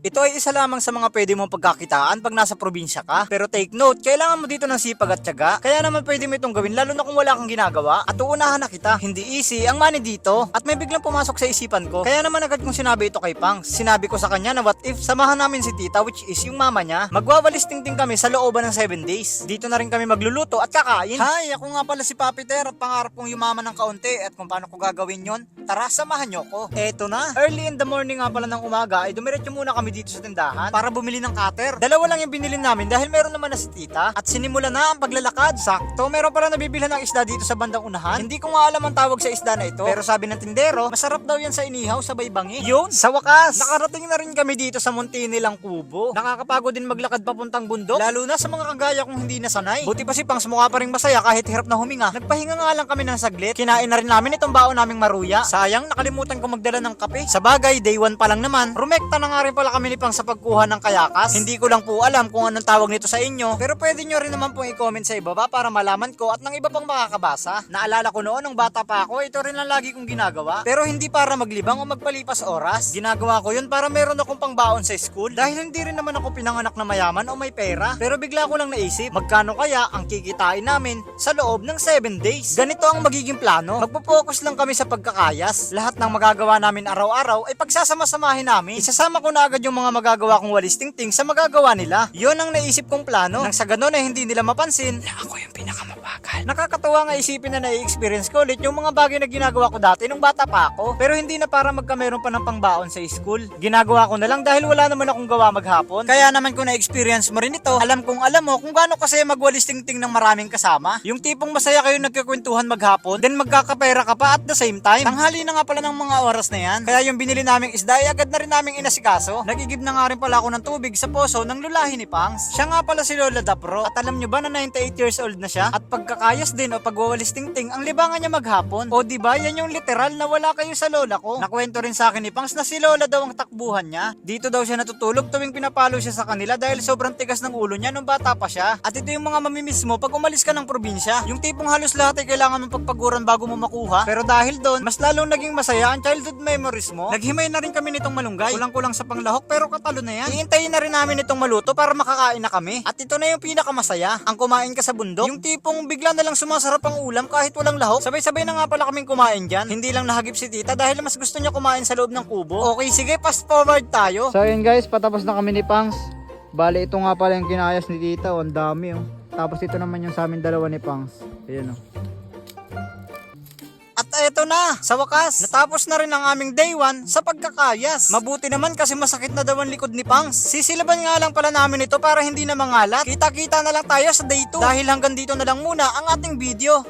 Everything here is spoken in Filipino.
Ito ay isa lamang sa mga pwede mong pagkakitaan pag nasa probinsya ka. Pero take note, kailangan mo dito ng sipag at tiyaga. Kaya naman pwede mo itong gawin lalo na kung wala kang ginagawa at uunahan na kita. Hindi easy ang money dito. At may biglang pumasok sa isipan ko. Kaya naman agad kong sinabi ito kay Pangs. Sinabi ko sa kanya na what if samahan namin si tita, which is yung mama niya. Magwawalis tingting kami sa looban ng 7 days. Dito na rin kami magluluto at kakain. Hi, ako nga pala si Papi Ter at pangarap kong yumaman ng kaunti. At kung paano ko gagawin yon, tara samahan nyo ko. Eto na. Early in the morning nga pala ng umaga ay dumiretso muna kami dito sa tindahan para bumili ng cutter. Dalawa lang yung binili namin dahil meron naman na si tita. At sinimula na ang paglalakad. Sakto, meron pala nabibilhan ng isda dito sa bandang unahan. Hindi ko nga alam ang tawag sa isda na ito. Pero sabi ng tindero, masarap daw yan sa inihaw sabay bangi. Yun, sa wakas, nakarating na rin kami dito sa munti nilang kubo. Nakakapagod din maglakad papuntang bundok, lalo na sa mga kagaya kong hindi nasanay. Buti pa si Pangs mukha pa rin masaya kahit hirap na huminga. Nagpahinga nga lang kami ng saglit. Kinain na rin namin itong baon naming maruya. Sayang, nakalimutan ko magdala ng kape. Sa bagay, day 1 pa lang naman. Rumekta na nga rin pala kami ni Pangs sa pagkuha ng kayakas. Hindi ko lang po alam kung anong tawag nito sa inyo, pero pwede nyo rin naman pong i-comment sa ibaba para malaman ko at ng iba pang makakabasa. Naalala ko noon nung bata pa ako, ito rin lang lagi kong ginagawa. Pero hindi para maglibang o magpalipas oras. Ginagawa ko yun para meron akong pangbaon sa school dahil hindi rin naman ako pinanganak na mayaman o may pera. Pero bigla ko lang naisip, magkano kaya ang kikitain namin sa loob ng 7 days? Ganito ang magiging plano. Magpo-focus lang kami sa pagkakayas. Lahat ng magagawa namin araw-araw ay pagsasama-samahin namin. Isasama ko na agad yung mga magagawa kong walis tingting sa magagawa nila. Yun ang naisip kong plano. Nang sa ganun ay hindi nila mapansin na ako yung pinakamabagal. Nakakatawa nga isipin na na-experience ko ulit yung mga bagay na ginagawa ko dati nung bata pa ako. Pero hindi na para magkameron pa ng pangbaon sa school. Ginagawa ko na lang dahil wala naman akong gawa maghapon. Kaya naman kung na-experience mo rin ito, alam kong alam mo kung gaano kasi magwalis tingting ng maraming kasama. Yung tipong masaya kayo nagkikwentuhan maghapon, then magkakapera ka pa at the same time. Tanghali na nga pala ng mga oras na yan. Kaya yung binili naming isda ay agad na rin naming inasikaso. Nagigib na nga rin pala ako ng tubig sa poso ng lulahi ni Pangs. Siya nga pala si Lola Dapro. At alam nyo ba na 98 years old na siya? At pagkakayas din o pagwawalis tingting, ang libangan niya maghapon. O diba, yan yung literal na wala kayo sa lola ko. Nakwento rin sa akin ni Pangs na si Lola daw ang takbuhan niya. Dito daw siya natutulog tuwing pinapalo siya sa kanila dahil sobrang tigas ng ulo niya nung bata pa siya. At ito yung mga mamimiss mo pag umalis ka ng probinsya. Yung tipong halos lahat ay kailangan mong pagpaguran bago mo makuha. Pero dahil doon, mas lalong naging masaya ang childhood memories mo. Naghimay na rin kami nitong malunggay. Kulang-kulang sa panglahok pero katalo na yan. Iintayin na rin namin itong maluto para makakain na kami. At ito na yung pinakamasaya, ang kumain ka sa bundok. Yung tipong bigla na lang sumasarap ang ulam kahit walang lahok. Sabay-sabay na nga pala kaming kumain dyan. Hindi lang nahagip si tita dahil mas gusto niya kumain sa loob ng kubo. Okay, sige, fast forward tayo. So yun guys, patapos na kami ni Pangs. Bale, ito nga pala yung kinayas ni tita. Ang dami oh. Tapos ito naman yung sa amin dalawa ni Pangs. Ayan oh. At eto na, sa wakas, natapos na rin ang aming day 1 sa pagkakayas. Mabuti naman kasi masakit na daw ang likod ni Pangs. Sisilaban nga lang pala namin ito para hindi na mangalat. Kita-kita na lang tayo sa day 2 dahil hanggang dito na lang muna ang ating video.